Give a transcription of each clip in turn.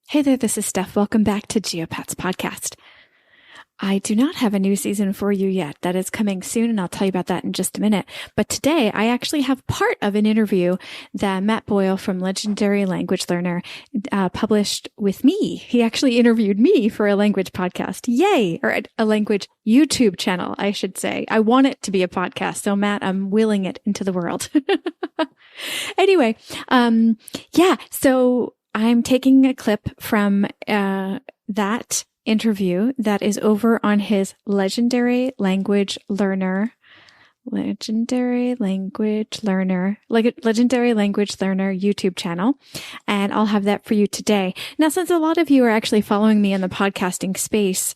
Hey there, this is Steph. Welcome back to Geopats Podcast. I do not have a new season for you yet. That is coming soon, and I'll tell you about that in just a minute. But today, I actually have part of an interview that Matt Boyle from Legendary Language Learner published with me. He actually interviewed me for a language podcast. Yay! Or a language YouTube channel, I should say. I want it to be a podcast. So Matt, I'm willing it into the world. Anyway, so I'm taking a clip from that interview that is over on his Legendary Language Learner YouTube channel. And I'll have that for you today. Now, since a lot of you are actually following me in the podcasting space,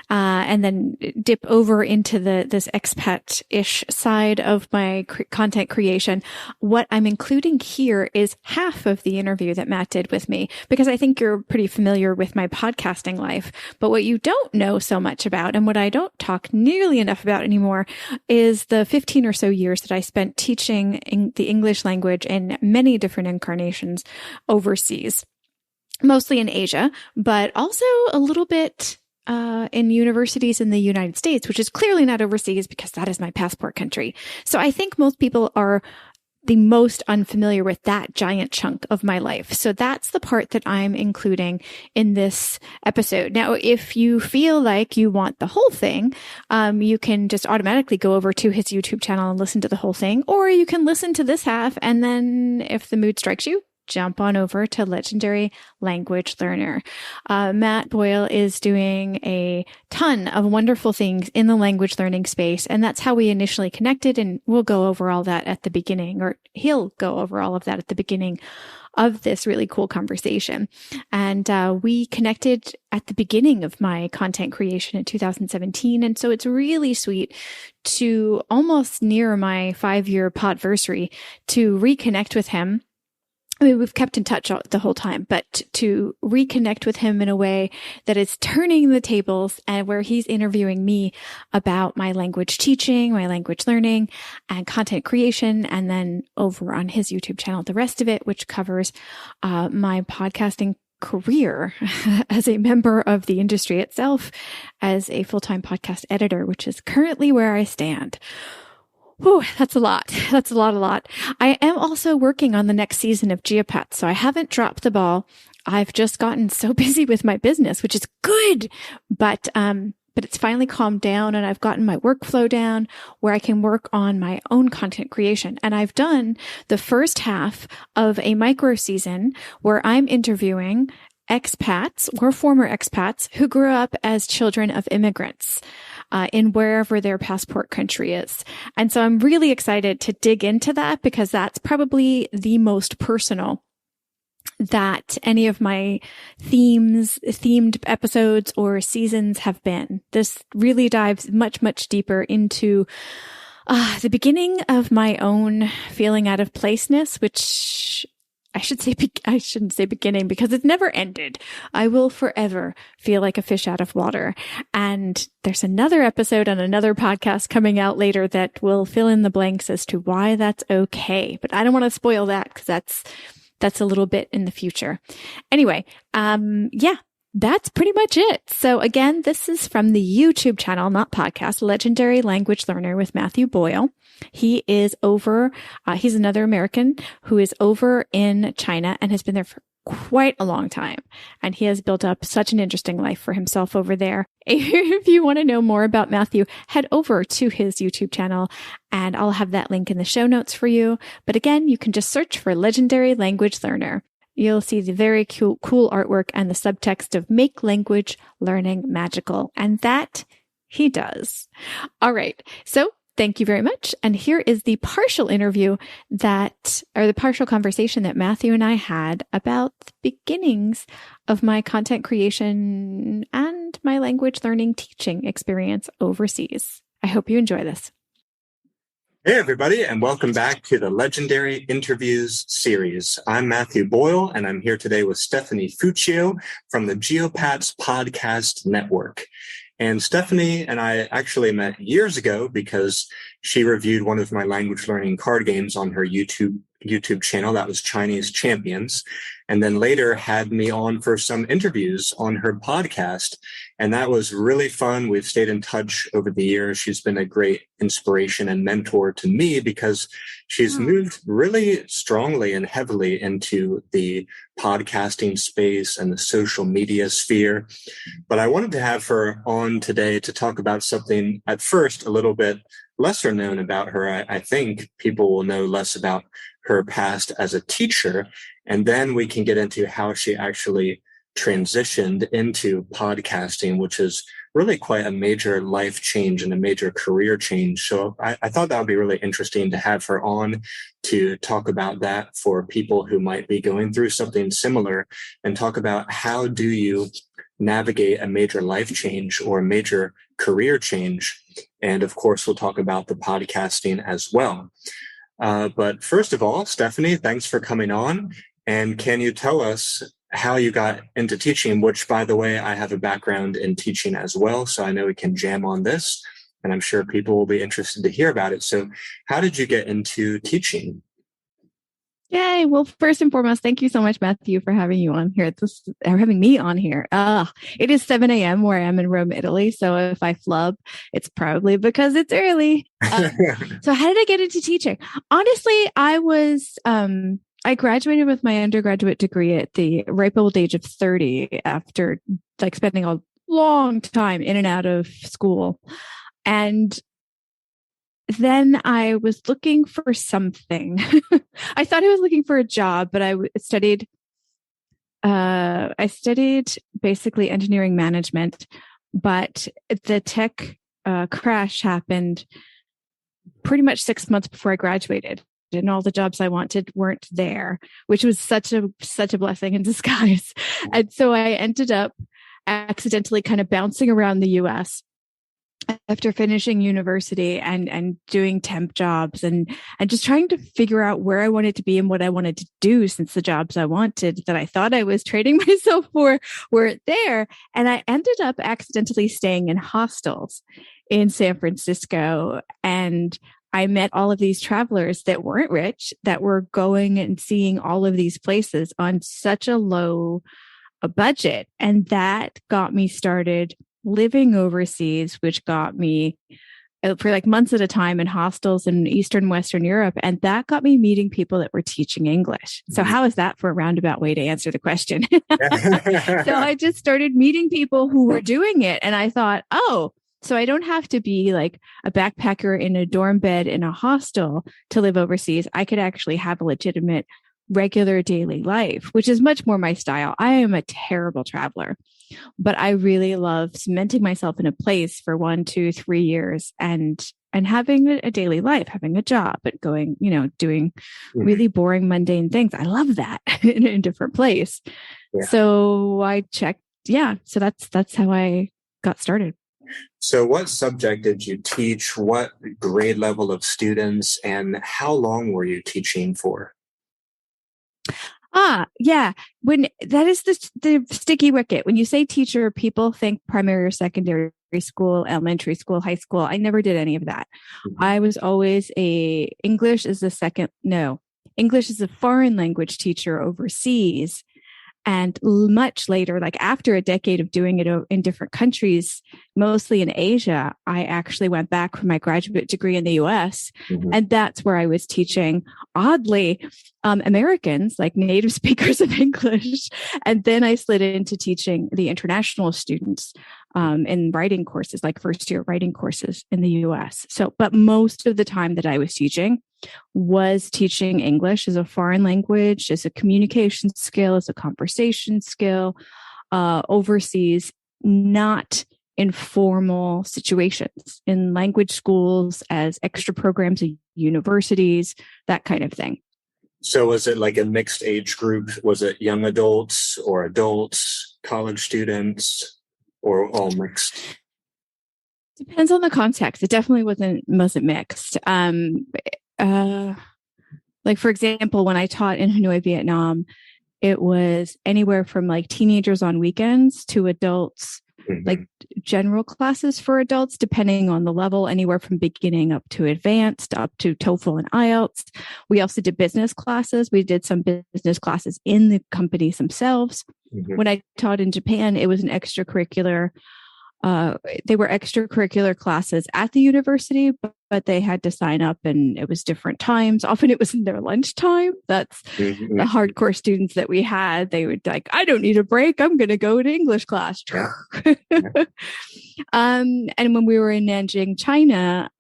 and then dip over into this expat-ish side of my content creation, what I'm including here is half of the interview that Matt did with me, because I think you're pretty familiar with my podcasting life. But what you don't know so much about, and what I don't talk nearly enough about anymore, is the 15 or so years that I spent teaching the English language in many different incarnations overseas, mostly in Asia, but also a little bit in universities in the United States, which is clearly not overseas because that is my passport country. So I think most people are the most unfamiliar with that giant chunk of my life. So that's the part that I'm including in this episode. Now, if you feel like you want the whole thing, you can just automatically go over to his YouTube channel and listen to the whole thing, or you can listen to this half, and then if the mood strikes you, jump on over to Legendary Language Learner. Matt Boyle is doing a ton of wonderful things in the language learning space, and that's how we initially connected, and we'll go over all that at the beginning, or he'll go over all of that at the beginning of this really cool conversation. And we connected at the beginning of my content creation in 2017, and so it's really sweet to almost near my 5-year podversary to reconnect with him. I mean, we've kept in touch the whole time, but to reconnect with him in a way that is turning the tables, and where he's interviewing me about my language teaching, my language learning, and content creation, and then over on his YouTube channel, the rest of it, which covers my podcasting career as a member of the industry itself, as a full-time podcast editor, which is currently where I stand. Whew, that's a lot. That's a lot. I am also working on the next season of Geopats, so I haven't dropped the ball. I've just gotten so busy with my business, which is good, but it's finally calmed down, and I've gotten my workflow down where I can work on my own content creation. And I've done the first half of a micro season where I'm interviewing expats or former expats who grew up as children of immigrants in wherever their passport country is. And so I'm really excited to dig into that, because that's probably the most personal that any of my themed episodes or seasons have been. This really dives much, much deeper into the beginning of my own feeling out of placeness, which I shouldn't say beginning, because it's never ended. I will forever feel like a fish out of water. And there's another episode on another podcast coming out later that will fill in the blanks as to why that's okay. But I don't want to spoil that, because that's a little bit in the future. Anyway, that's pretty much it. So again, this is from the YouTube channel, not podcast, Legendary Language Learner with Matthew Boyle. He is he's another American who is over in China and has been there for quite a long time. And he has built up such an interesting life for himself over there. If you want to know more about Matthew, head over to his YouTube channel, and I'll have that link in the show notes for you. But again, you can just search for Legendary Language Learner. You'll see the very cool artwork and the subtext of make language learning magical. And that he does. All right. So thank you very much. And here is the partial the partial conversation that Matthew and I had about the beginnings of my content creation and my language learning teaching experience overseas. I hope you enjoy this. Hey, everybody, and welcome back to the Legendary Interviews series. I'm Matthew Boyle, and I'm here today with Stephanie Fuccio from the Geopats Podcast Network. And Stephanie and I actually met years ago because she reviewed one of my language learning card games on her YouTube YouTube channel that was Chinese Champions, and then later had me on for some interviews on her podcast. And that was really fun. We've stayed in touch over the years. She's been a great inspiration and mentor to me because she's moved really strongly and heavily into the podcasting space and the social media sphere. But I wanted to have her on today to talk about something at first a little bit lesser known about her. I think people will know less about her past as a teacher, and then we can get into how she actually transitioned into podcasting, which is really quite a major life change and a major career change. So I thought that would be really interesting to have her on to talk about that for people who might be going through something similar, and talk about how do you navigate a major life change or a major career change. And of course, we'll talk about the podcasting as well. But first of all, Stephanie, thanks for coming on. And can you tell us how you got into teaching, which, by the way, I have a background in teaching as well, so I know we can jam on this, and I'm sure people will be interested to hear about it. So how did you get into teaching? Yay. Well, first and foremost, thank you so much, Matthew, for having you on here. Having me on here. It is 7 a.m. where I am in Rome, Italy. So if I flub, it's probably because it's early. So how did I get into teaching? Honestly, I graduated with my undergraduate degree at the ripe old age of 30 after spending a long time in and out of school. And then I was looking for something. I thought I was looking for a job, but I studied basically engineering management, but the tech crash happened pretty much 6 months before I graduated, and all the jobs I wanted weren't there, which was such a blessing in disguise. And so I ended up accidentally kind of bouncing around the US after finishing university and doing temp jobs and just trying to figure out where I wanted to be and what I wanted to do, since the jobs I wanted that I thought I was trading myself for weren't there. And I ended up accidentally staying in hostels in San Francisco. And I met all of these travelers that weren't rich, that were going and seeing all of these places on such a low budget. And that got me started living overseas, which got me for months at a time in hostels in Eastern Western Europe. And that got me meeting people that were teaching English. So how is that for a roundabout way to answer the question? So I just started meeting people who were doing it. And I thought, so I don't have to be like a backpacker in a dorm bed in a hostel to live overseas. I could actually have a legitimate regular daily life, which is much more my style. I am a terrible traveler, but I really love cementing myself in a place for 1, 2, 3 years and having a daily life, having a job, but going, doing really boring, mundane things. I love that in a different place. Yeah. So I checked. Yeah. So that's how I got started. So what subject did you teach? What grade level of students, and how long were you teaching for? Yeah. When that is the sticky wicket. When you say teacher, people think primary or secondary school, elementary school, high school. I never did any of that. Mm-hmm. I was always English is a foreign language teacher overseas. And much later, after a decade of doing it in different countries, mostly in Asia, I actually went back for my graduate degree in the US. Mm-hmm. And that's where I was teaching, oddly, Americans, like native speakers of English. And then I slid into teaching the international students in writing courses, like first-year writing courses in the US. But most of the time that I was teaching English as a foreign language, as a communication skill, as a conversation skill, overseas, not in formal situations, in language schools, as extra programs at universities, that kind of thing. So was it like a mixed age group? Was it young adults or adults, college students, or all mixed? Depends on the context. It definitely wasn't mixed. For example, when I taught in Hanoi, Vietnam, it was anywhere from teenagers on weekends to adults, general classes for adults, depending on the level, anywhere from beginning up to advanced, up to TOEFL and IELTS. We also did business classes. We did some business classes in the companies themselves. Mm-hmm. When I taught in Japan, it was an extracurricular. They were extracurricular classes at the university, but they had to sign up, and it was different times. Often it was in their lunchtime. That's mm-hmm. the hardcore students that we had. They would like, I don't need a break. I'm going to go to English class. Yeah. Yeah. And when we were in Nanjing, China,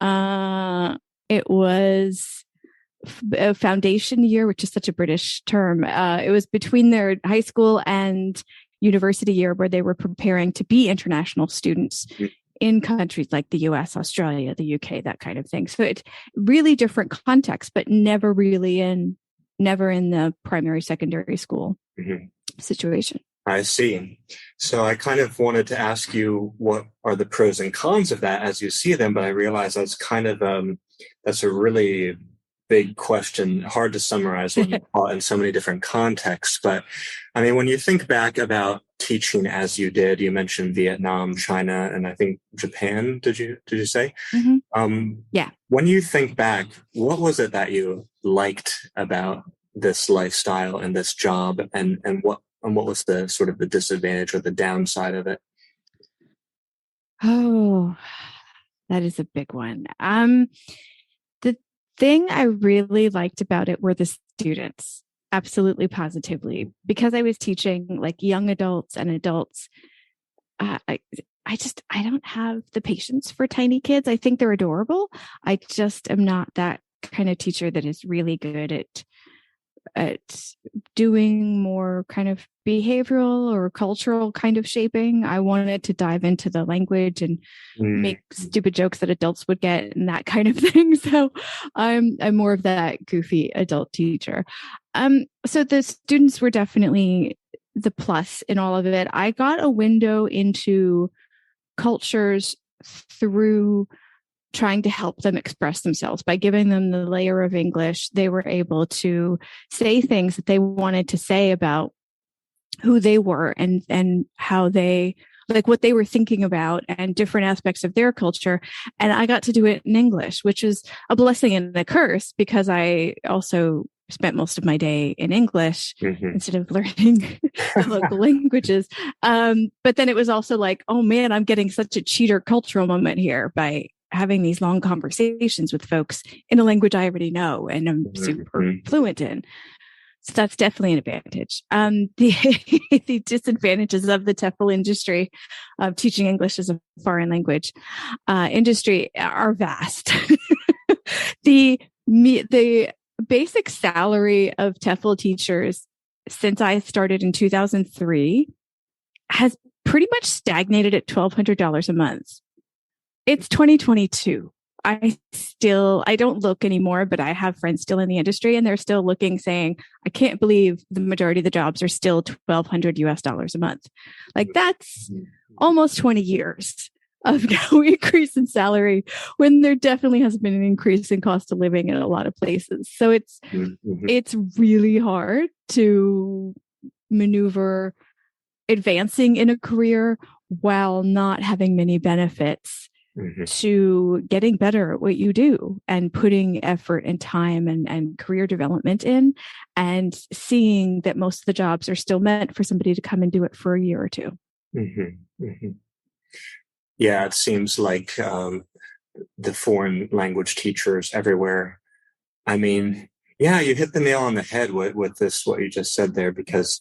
it was a foundation year, which is such a British term. It was between their high school and university year, where they were preparing to be international students in countries like the US, Australia, the UK, that kind of thing. So it's really different context, but never in the primary, secondary school mm-hmm. situation. I see. So I kind of wanted to ask you, what are the pros and cons of that as you see them? But I realize that's kind of, that's a really big question, hard to summarize when you're taught in so many different contexts. But I mean, when you think back about teaching as you did, you mentioned Vietnam, China, and I think Japan. Did you say? Mm-hmm. Yeah. When you think back, what was it that you liked about this lifestyle and this job, and what was the sort of the disadvantage or the downside of it? Oh, that is a big one. The thing I really liked about it were the students. Absolutely, positively, because I was teaching like young adults and adults. I don't have the patience for tiny kids. I think they're adorable. I just am not that kind of teacher that is really good at doing more kind of behavioral or cultural kind of shaping. I wanted to dive into the language and make stupid jokes that adults would get and that kind of thing. So I'm more of that goofy adult teacher. So the students were definitely the plus in all of it. I got a window into cultures through trying to help them express themselves. By giving them the layer of English, they were able to say things that they wanted to say about who they were and how they, like what they were thinking about and different aspects of their culture. And I got to do it in English, which is a blessing and a curse, because I also spent most of my day in English mm-hmm. instead of learning local languages. But then it was also like, oh man, I'm getting such a cheater cultural moment here by having these long conversations with folks in a language I already know and I'm super fluent in. So that's definitely an advantage. The disadvantages of the TEFL industry, of teaching English as a foreign language industry, are vast. The basic salary of TEFL teachers since I started in 2003 has pretty much stagnated at $1,200 a month. It's 2022. I don't look anymore, but I have friends still in the industry and they're still looking, saying, I can't believe the majority of the jobs are still $1,200 a month. Like that's almost 20 years of no increase in salary, when there definitely has been an increase in cost of living in a lot of places. So it's really hard to maneuver advancing in a career while not having many benefits to getting better at what you do and putting effort and time and career development in, and seeing that most of the jobs are still meant for somebody to come and do it for a year or two. Yeah, it seems like the foreign language teachers everywhere. I mean, yeah, you hit the nail on the head with this, what you just said there, because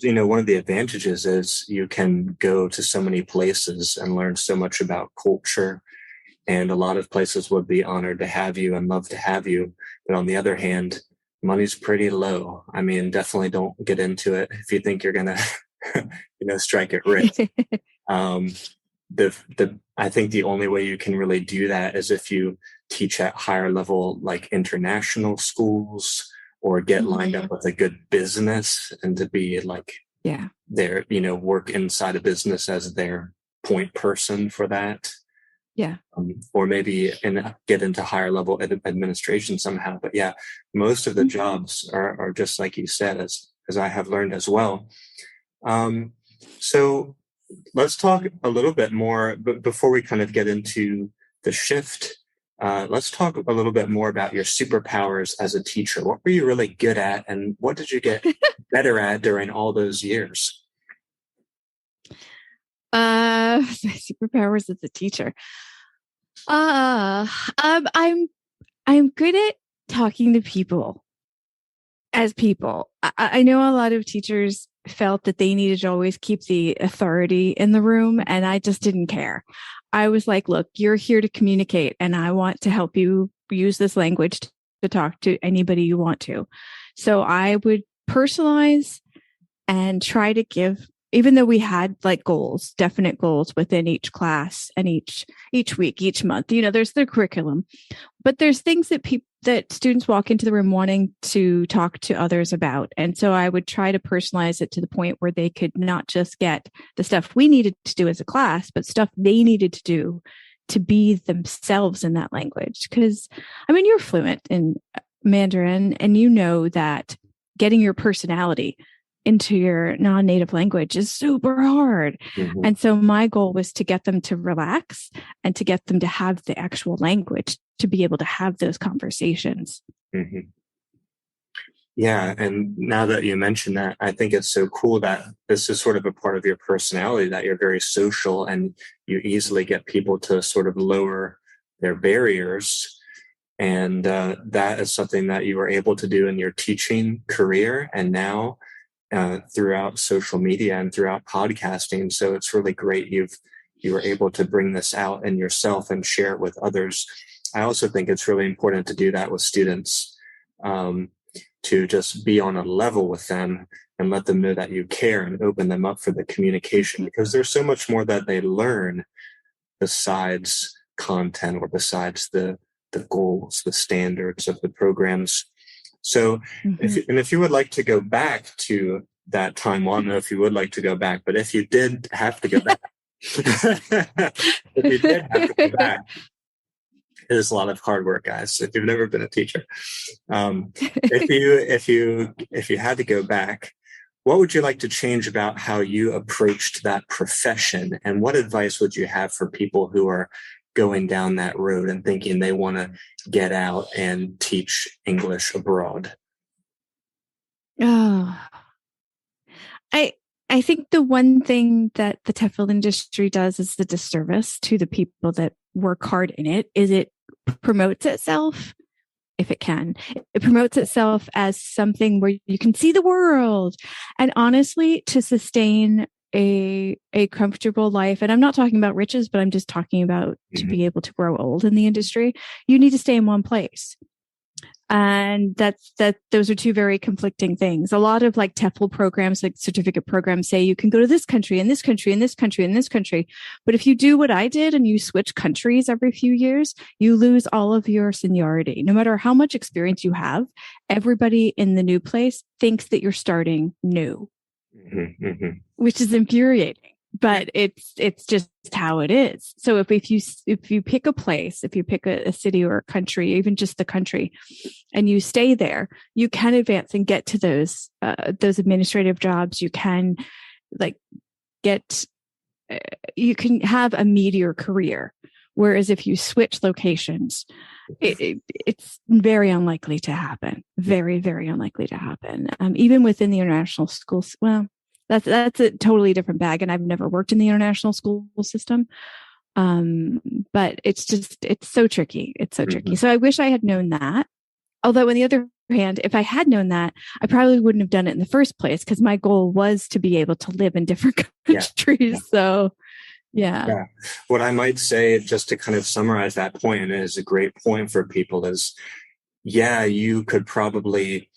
one of the advantages is you can go to so many places and learn so much about culture, and a lot of places would be honored to have you and love to have you. But on the other hand, money's pretty low. I mean, definitely don't get into it if you think you're gonna, strike it rich. I think the only way you can really do that is if you teach at higher level, like international schools, or get lined up with a good business and to be like, their, work inside a business as their point person for that. Yeah. Or maybe get into higher level administration somehow. But yeah, most of the jobs are just like you said, as I have learned as well. So Let's talk a little bit more, but before we kind of get into the shift, let's talk a little bit more about your superpowers as a teacher. What were you really good at, and what did you get better at during all those years? Superpowers as a teacher. I'm good at talking to people as people. I know a lot of teachers felt that they needed to always keep the authority in the room, and I just didn't care. I was like, look, you're here to communicate, and I want to help you use this language to talk to anybody you want to. So I would personalize and try to give, even though we had like goals, definite goals within each class and each week, each month, there's the curriculum, but there's things that students walk into the room wanting to talk to others about. And so I would try to personalize it to the point where they could not just get the stuff we needed to do as a class, but stuff they needed to do to be themselves in that language. Because, you're fluent in Mandarin, and you know that getting your personality into your non-native language is super hard. Mm-hmm. And so my goal was to get them to relax and to get them to have the actual language to be able to have those conversations. Mm-hmm. Yeah. And now that you mention that, I think it's so cool that this is sort of a part of your personality, that you're very social and you easily get people to sort of lower their barriers. And that is something that you were able to do in your teaching career and now throughout social media and throughout podcasting. So it's really great you were able to bring this out in yourself and share it with others. I also think it's really important to do that with students, to just be on a level with them and let them know that you care and open them up for the communication, because there's so much more that they learn besides content or besides the goals, the standards of the programs. So if you would like to go back to that time, well, I don't know if you would like to go back, but if you did have to go back, it is a lot of hard work, guys. If you've never been a teacher, if you had to go back, what would you like to change about how you approached that profession? And what advice would you have for people who are going down that road and thinking they want to get out and teach English abroad? Oh, I think the one thing that the TEFL industry does is the disservice to the people that work hard in it is it promotes itself, if it can. It promotes itself as something where you can see the world. And honestly, to sustain a comfortable life, and I'm not talking about riches, but I'm just talking about to be able to grow old in the industry, you need to stay in one place. And those are two very conflicting things. A lot of like TEFL programs, like certificate programs, say you can go to this country and this country and this country and this country. But if you do what I did and you switch countries every few years, you lose all of your seniority. No matter how much experience you have, everybody in the new place thinks that you're starting new, which is infuriating. But it's just how it is. So if you pick a place, if you pick a city or a country, even just the country, and you stay there, you can advance and get to those administrative jobs. You can you can have a meteor career. Whereas if you switch locations, it's very unlikely to happen. Very, very unlikely to happen. Even within the international schools. Well, that's a totally different bag. And I've never worked in the international school system. But it's so tricky. It's so tricky. So I wish I had known that. Although on the other hand, if I had known that, I probably wouldn't have done it in the first place, because my goal was to be able to live in different countries. Yeah. So yeah. What I might say, just to kind of summarize that point, and it is a great point for people, is you could probably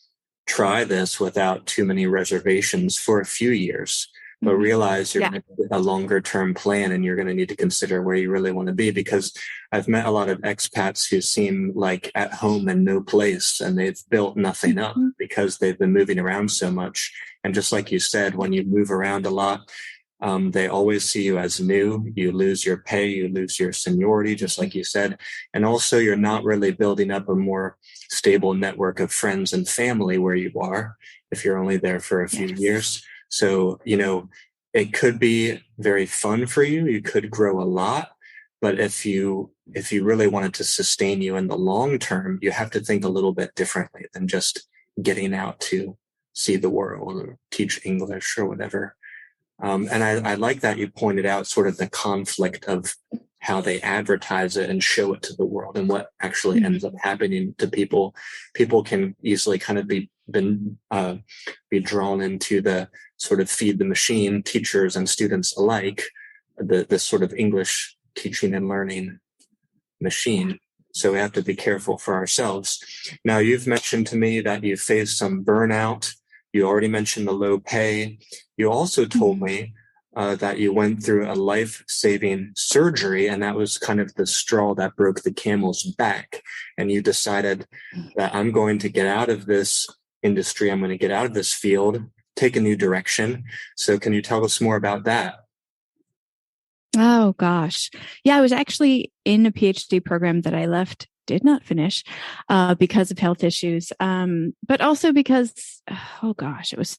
try this without too many reservations for a few years, but realize you're going to need a longer term plan, and you're going to need to consider where you really want to be. Because I've met a lot of expats who seem like at home in no place, and they've built nothing up because they've been moving around so much. And just like you said, when you move around a lot, they always see you as new. You lose your pay, you lose your seniority, just like you said. And also you're not really building up a more stable network of friends and family where you are if you're only there for a few years. So, it could be very fun for you. You could grow a lot. But if you really want it to sustain you in the long term, you have to think a little bit differently than just getting out to see the world or teach English or whatever. And I like that you pointed out sort of the conflict of how they advertise it and show it to the world and what actually ends up happening to people. People can easily kind of be drawn into the sort of feed the machine, teachers and students alike, this sort of English teaching and learning machine. So we have to be careful for ourselves. Now, you've mentioned to me that you faced some burnout. You already mentioned the low pay. You also told me that you went through a life-saving surgery, and that was kind of the straw that broke the camel's back. And you decided that I'm going to get out of this industry. I'm going to get out of this field, take a new direction. So can you tell us more about that? Oh, gosh. Yeah, I was actually in a PhD program that I did not finish because of health issues, but also because, oh gosh, it was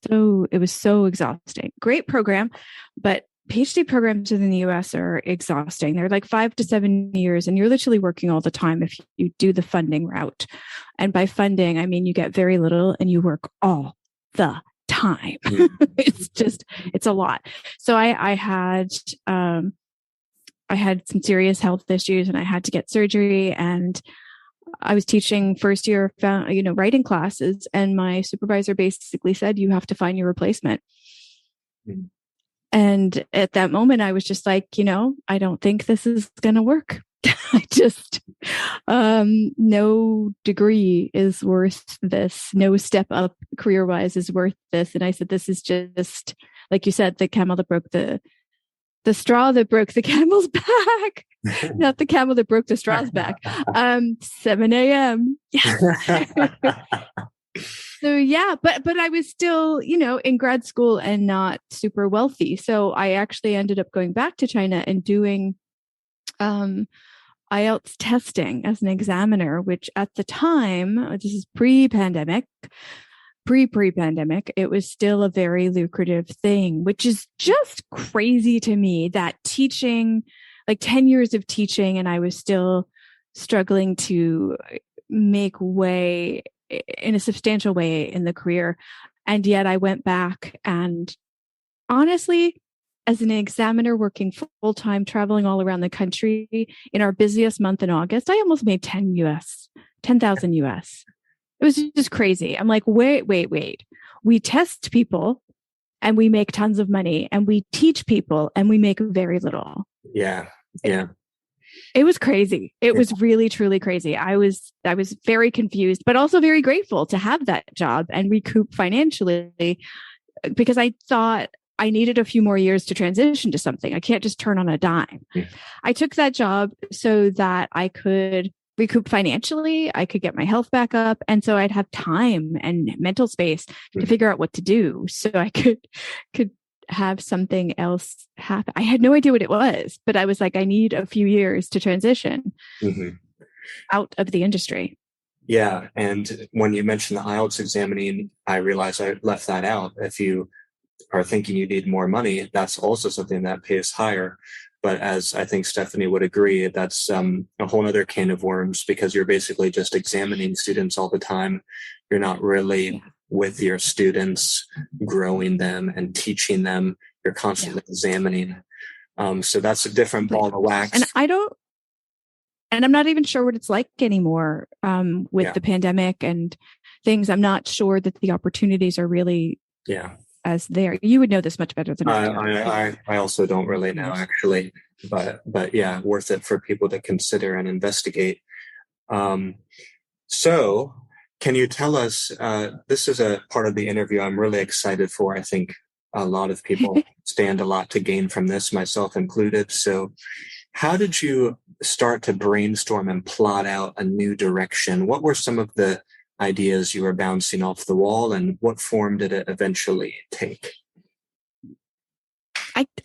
so exhausting. Great program, but PhD programs in the US are exhausting. They're like 5 to 7 years, and you're literally working all the time if you do the funding route. And by funding, I mean you get very little and you work all the time. It's a lot. So I had some serious health issues and I had to get surgery, and I was teaching first year, writing classes, and my supervisor basically said, you have to find your replacement. Mm-hmm. And at that moment, I was just like, I don't think this is going to work. I just, no degree is worth this. No step up career wise is worth this. And I said, this is just, like you said, the camel that broke the straw that broke the camel's back, not the camel that broke the straw's back. 7 a.m. So yeah, but I was still, in grad school and not super wealthy. So I actually ended up going back to China and doing IELTS testing as an examiner, which at the time, this is pre-pandemic, it was still a very lucrative thing, which is just crazy to me that teaching, like 10 years of teaching, and I was still struggling to make way in a substantial way in the career. And yet I went back, and honestly, as an examiner working full-time, traveling all around the country in our busiest month in August, I almost made 10,000 US. It was just crazy. I'm like, wait. We test people and we make tons of money, and we teach people and we make very little. Yeah. It was crazy. It was really, truly crazy. I was very confused, but also very grateful to have that job and recoup financially, because I thought I needed a few more years to transition to something. I can't just turn on a dime. Yeah. I took that job so that I could recoup financially, I could get my health back up, and so I'd have time and mental space to figure out what to do, so I could have something else happen. I had no idea what it was, but I was like, I need a few years to transition out of the industry. Yeah, and when you mentioned the IELTS examining, I realized I left that out. If you are thinking you need more money, that's also something that pays higher. But as I think Stephanie would agree, that's a whole other can of worms, because you're basically just examining students all the time. You're not really with your students, growing them and teaching them. You're constantly examining. So that's a different ball of wax. And I'm not even sure what it's like anymore with the pandemic and things. I'm not sure that the opportunities are really as there. You would know this much better than I also don't really know, actually, but yeah, worth it for people to consider and investigate. So can you tell us, this is a part of the interview I'm really excited for. I think a lot of people stand a lot to gain from this, myself included. So how did you start to brainstorm and plot out a new direction? What were some of the ideas you were bouncing off the wall, and what form did it eventually take?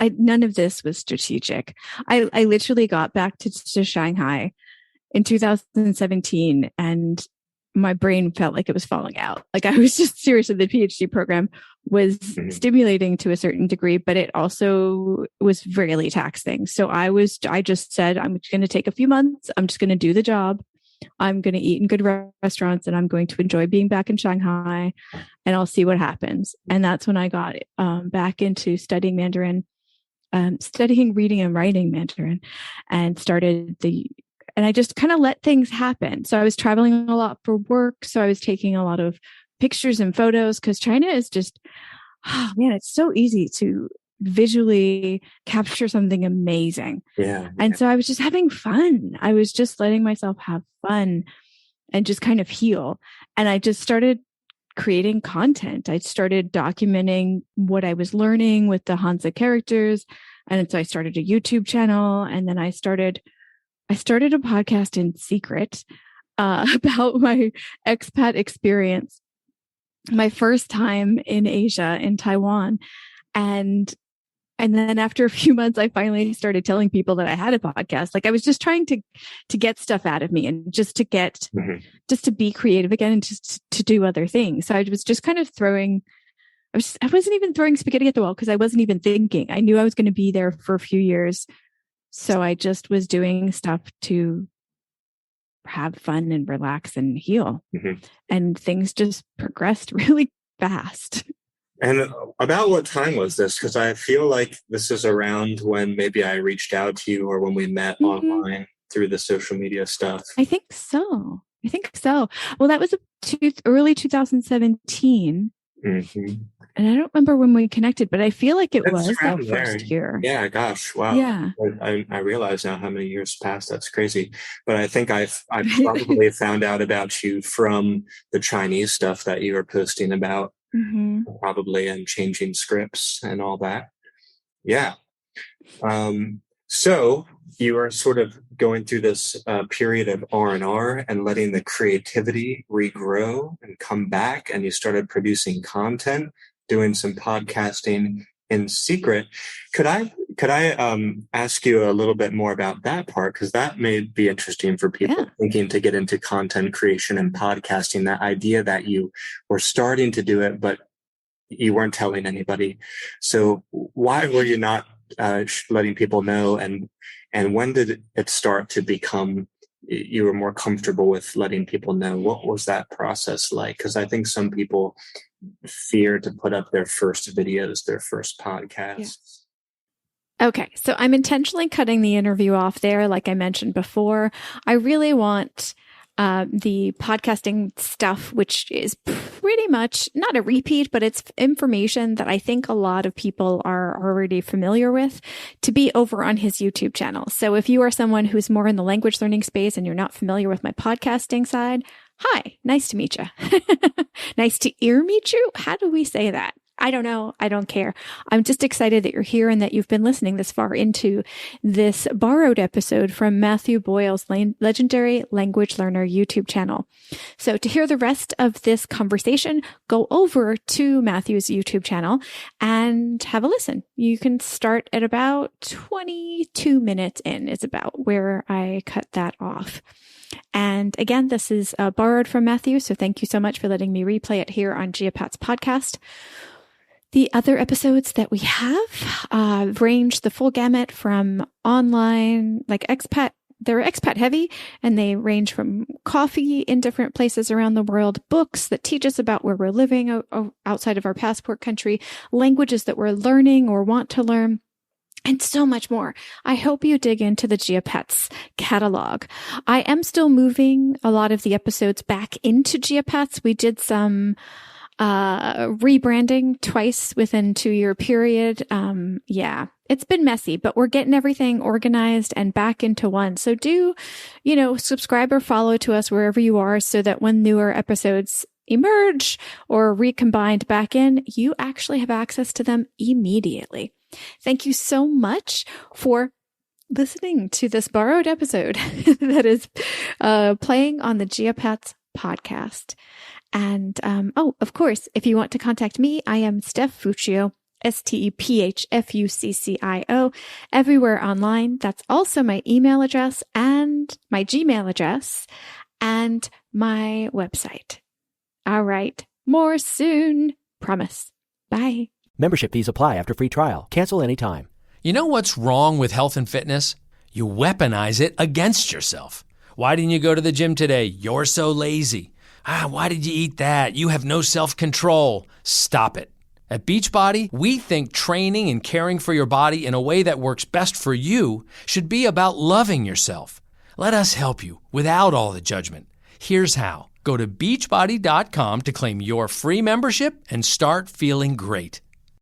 None of this was strategic. I literally got back to Shanghai in 2017, and my brain felt like it was falling out. Like I was just seriously, the PhD program was stimulating to a certain degree, but it also was really taxing. So I just said, I'm going to take a few months. I'm just going to do the job. I'm going to eat in good restaurants, and I'm going to enjoy being back in Shanghai, and I'll see what happens. And that's when I got back into studying Mandarin, studying reading and writing Mandarin, and and I just kind of let things happen. So I was traveling a lot for work. So I was taking a lot of pictures and photos, because China is just, oh man, it's so easy to visually capture something amazing. Yeah. And so I was just having fun. I was just letting myself have fun and just kind of heal. And I just started creating content. I started documenting what I was learning with the Hansa characters. And so I started a YouTube channel, and then I started a podcast in secret about my expat experience, my first time in Asia, in Taiwan. And then after a few months, I finally started telling people that I had a podcast. Like I was just trying to get stuff out of me, and just to be creative again, and just to do other things. So I was just kind of I wasn't even throwing spaghetti at the wall, because I wasn't even thinking. I knew I was going to be there for a few years. So I just was doing stuff to have fun and relax and heal. And things just progressed really fast. And about what time was this? Because I feel like this is around when maybe I reached out to you, or when we met online through the social media stuff. I think so. Well, that was early 2017. And I don't remember when we connected, but I feel like it was that first year. Yeah, gosh, wow. Yeah. I realize now how many years passed. That's crazy. But I think I probably found out about you from the Chinese stuff that you were posting about, probably, and changing scripts and all that. Yeah. So you are sort of going through this period of R&R and letting the creativity regrow and come back, and you started producing content, doing some podcasting in secret. Could I ask you a little bit more about that part? Because that may be interesting for people thinking to get into content creation and podcasting, that idea that you were starting to do it, but you weren't telling anybody. So why were you not letting people know? And when did it start to become you were more comfortable with letting people know? What was that process like? Because I think some people fear to put up their first videos, their first podcasts. Okay, so I'm intentionally cutting the interview off there, like I mentioned before. I really want the podcasting stuff, which is pretty much not a repeat, but it's information that I think a lot of people are already familiar with, to be over on his YouTube channel. So if you are someone who's more in the language learning space and you're not familiar with my podcasting side, hi, nice to meet you. Nice to meet you. How do we say that? I don't know. I don't care. I'm just excited that you're here and that you've been listening this far into this borrowed episode from Matthew Boyle's legendary language learner YouTube channel. So to hear the rest of this conversation, go over to Matthew's YouTube channel and have a listen. You can start at about 22 minutes in, is about where I cut that off. And again, this is borrowed from Matthew. So thank you so much for letting me replay it here on Geopat's podcast. The other episodes that we have range the full gamut from online, like expat. They're expat heavy, and they range from coffee in different places around the world, books that teach us about where we're living outside of our passport country, languages that we're learning or want to learn, and so much more. I hope you dig into the Geopats catalog. I am still moving a lot of the episodes back into Geopats. We did some rebranding twice within 2-year period. Yeah, it's been messy, but we're getting everything organized and back into one. So do, subscribe or follow to us wherever you are, so that when newer episodes emerge or recombined back in, you actually have access to them immediately. Thank you so much for listening to this borrowed episode that is playing on the Geopats podcast. And, of course, if you want to contact me, I am Steph Fuccio, STEPHFUCCIO, everywhere online. That's also my email address and my Gmail address and my website. All right. More soon. Promise. Bye. Membership fees apply after free trial. Cancel anytime. You know what's wrong with health and fitness? You weaponize it against yourself. Why didn't you go to the gym today? You're so lazy. Why did you eat that? You have no self-control. Stop it. At Beachbody, we think training and caring for your body in a way that works best for you should be about loving yourself. Let us help you without all the judgment. Here's how. Go to beachbody.com to claim your free membership and start feeling great.